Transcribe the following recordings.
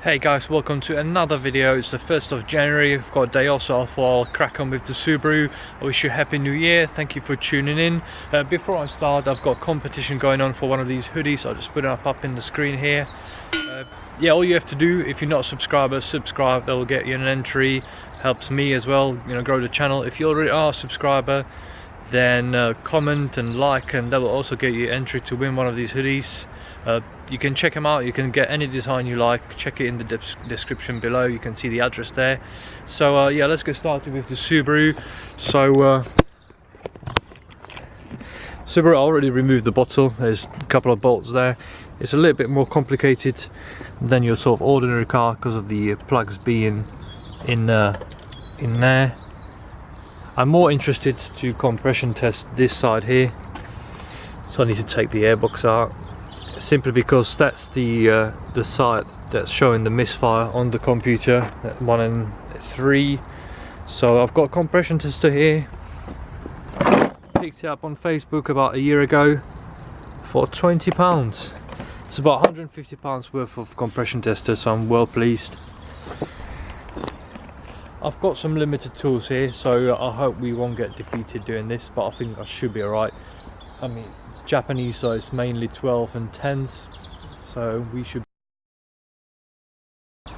Hey guys, welcome to another video. It's the 1st of January. I've got a day off, so I thought I'll crack on with the Subaru. I wish you a happy new year. Thank you for tuning in. Before I start, I've got a competition going on for one of these hoodies. I'll just put it up in the screen here. Yeah, all you have to do, if you're not a subscriber, subscribe. That will get you an entry. Helps me as well, you know, grow the channel. If you already are a subscriber, then comment and like, and that will also get you entry to win one of these hoodies. You can check them out. You can get any design you like. Check it in the description below. You can see the address there. So yeah, let's get started with the Subaru. So Subaru, I already removed the bottle. There's a couple of bolts there. It's a little bit more complicated than your sort of ordinary car because of the plugs being in there. I'm more interested to compression test this side here, so I need to take the airbox out, simply because that's the side that's showing the misfire on the computer, 1 and 3. So I've got a compression tester here. Picked it up on Facebook about a year ago for £20. It's about £150 worth of compression tester, so I'm well pleased. I've got some limited tools here, so I hope we won't get defeated doing this, but I think I should be alright. I mean, it's Japanese, so it's mainly 12 and 10s, so we should.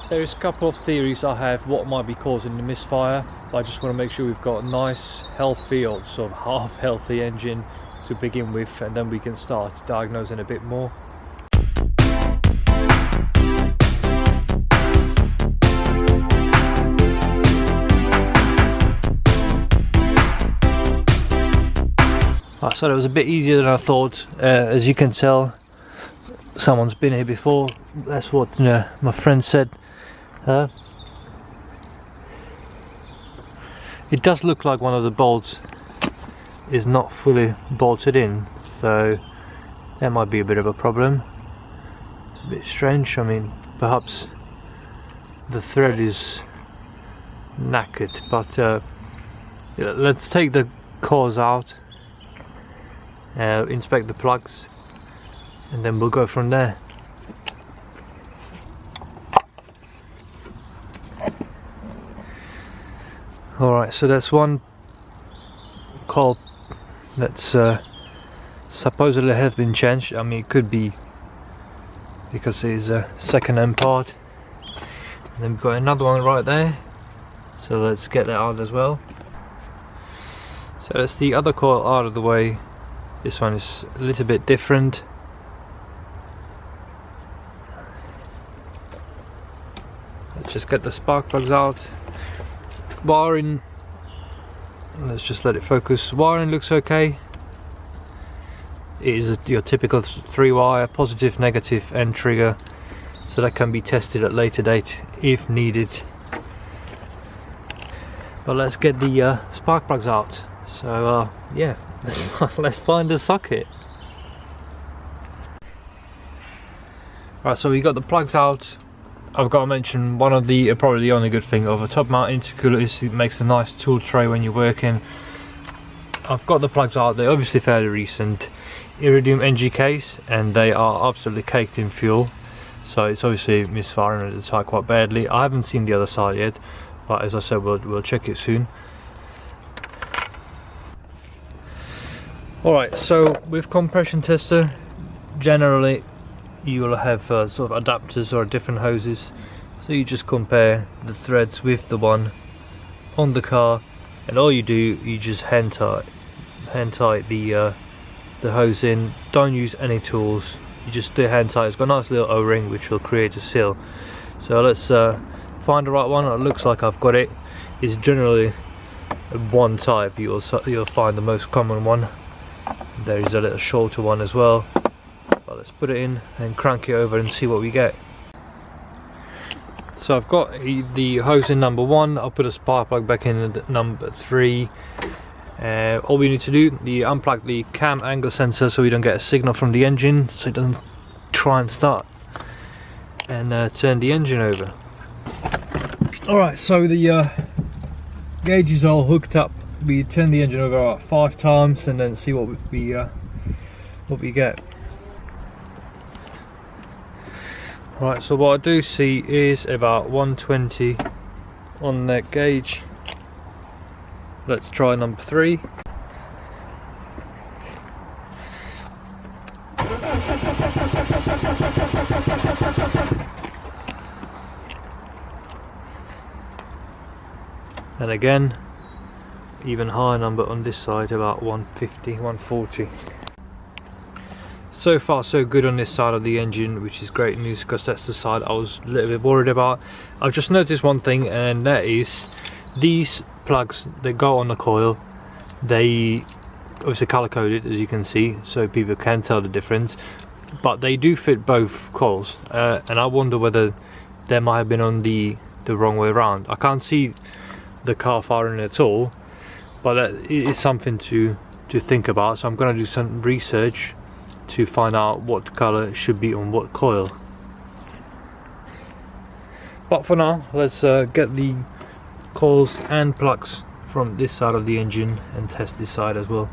There's a couple of theories I have what might be causing the misfire, but I just want to make sure we've got a nice, healthy, or sort of half healthy engine to begin with, and then we can start diagnosing a bit more. So it was a bit easier than I thought. As you can tell, someone's been here before. That's what my friend said. It does look like one of the bolts is not fully bolted in, so that might be a bit of a problem. It's a bit strange. I mean, perhaps the thread is knackered, but yeah, let's take the cores out. Inspect the plugs, and then we'll go from there. Alright, so that's one coil that's supposedly has been changed. I mean, it could be because it's a second-hand part. And then we've got another one right there, so let's get that out as well. So that's the other coil out of the way. This one is a little bit different. Let's just get the spark plugs out. Wiring, let's just let it focus. Wiring looks okay. It is your typical 3-wire, positive, negative, and trigger. So that can be tested at a later date if needed. But let's get the spark plugs out. So yeah. Let's find the socket. Right, so we got the plugs out. I've got to mention one of the probably the only good thing of a top mount intercooler is it makes a nice tool tray when you're working. I've got the plugs out. They're obviously fairly recent, iridium NG case, and they are absolutely caked in fuel, so it's obviously misfiring at the side quite badly. I haven't seen the other side yet, but as I said, we'll check it soon. Alright, so with compression tester, generally you will have sort of adapters or different hoses, so you just compare the threads with the one on the car, and all you do, you just hand tight the hose in. Don't use any tools, you just do hand tight. It's got a nice little O-ring which will create a seal. So let's find the right one. It looks like I've got it. It's generally one type. You'll find the most common one. There is a little shorter one as well, but let's put it in and crank it over and see what we get. So I've got the hose in number 1. I'll put a spark plug back in number 3. All we need to do, unplug the cam angle sensor so we don't get a signal from the engine, so it doesn't try and start, and turn the engine over. Alright, so the gauge is all hooked up. We turn the engine over about 5 times and then see what we get. Right, so what I do see is about 120 on that gauge. Let's try number 3. And again, even higher number on this side, about 150, 140. So far so good on this side of the engine, which is great news because that's the side I was a little bit worried about. I've just noticed one thing, and that is these plugs that go on the coil, they obviously color coded, as you can see, so people can tell the difference, but they do fit both coils, and I wonder whether they might have been on the wrong way around. I can't see the car firing at all, but that is something to think about. So I'm going to do some research to find out what color should be on what coil. But for now, let's get the coils and plugs from this side of the engine and test this side as well.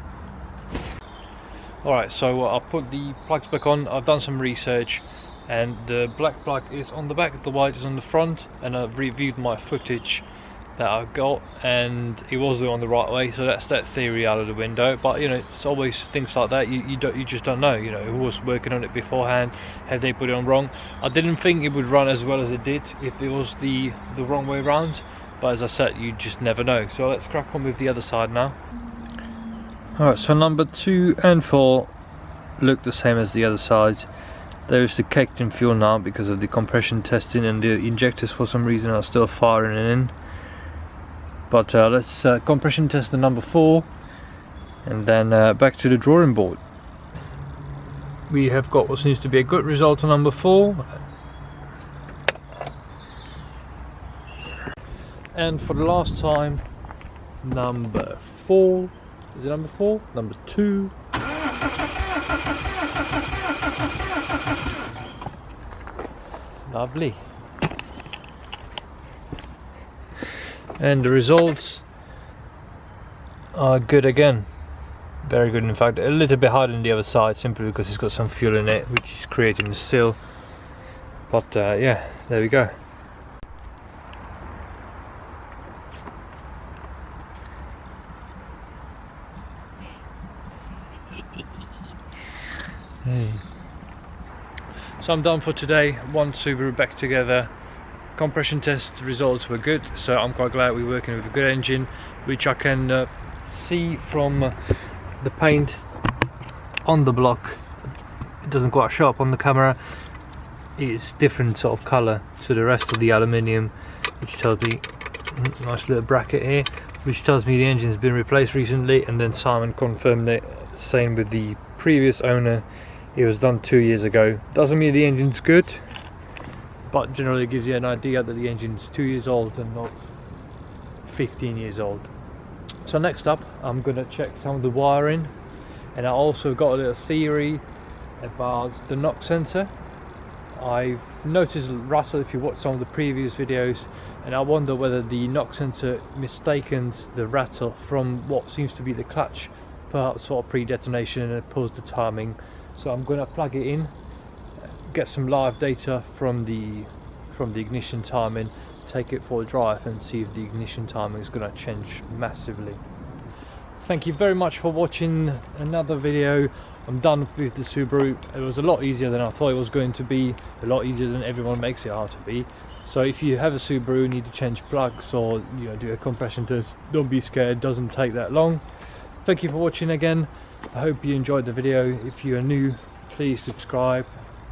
Alright, so I'll put the plugs back on. I've done some research, and the black plug is on the back, the white is on the front, and I've reviewed my footage that I've got, and it was on the right way, so that's that theory out of the window. But you know, it's always things like that, you just don't know, you know, who was working on it beforehand, have they put it on wrong. I didn't think it would run as well as it did if it was the wrong way around, but as I said, you just never know. So let's crack on with the other side now. Alright, so number 2 and 4 look the same as the other side. There's the caked in fuel now because of the compression testing, and the injectors for some reason are still firing in. But let's compression test the number 4, and then back to the drawing board. We have got what seems to be a good result on number 4. And for the last time, number 4. Is it number 4? Number 2. Lovely. And the results are good again. Very good, in fact. A little bit harder than the other side, simply because it's got some fuel in it, which is creating the seal. But yeah, there we go. So I'm done for today. One Subaru back together. Compression test results were good, so I'm quite glad we're working with a good engine, which I can see from the paint on the block. It doesn't quite show up on the camera. It's different sort of colour to the rest of the aluminium, which tells me, nice little bracket here, which tells me the engine's been replaced recently. And then Simon confirmed it, same with the previous owner, it was done 2 years ago. Doesn't mean the engine's good, but generally gives you an idea that the engine's 2 years old and not 15 years old. So next up, I'm gonna check some of the wiring, and I also got a little theory about the knock sensor. I've noticed rattle if you watch some of the previous videos, and I wonder whether the knock sensor mistakens the rattle from what seems to be the clutch, perhaps for pre-detonation, and it pulls the timing. So I'm going to plug it in, get some live data from the ignition timing, take it for a drive and see if the ignition timing is going to change massively. Thank you very much for watching another video. I'm done with the Subaru. It was a lot easier than I thought it was going to be, a lot easier than everyone makes it out to be. So if you have a Subaru, need to change plugs or do a compression test, don't be scared, it doesn't take that long. Thank you for watching again. I hope you enjoyed the video. If you are new, please subscribe.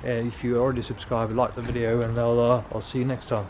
If you already subscribed, like the video, and I'll see you next time.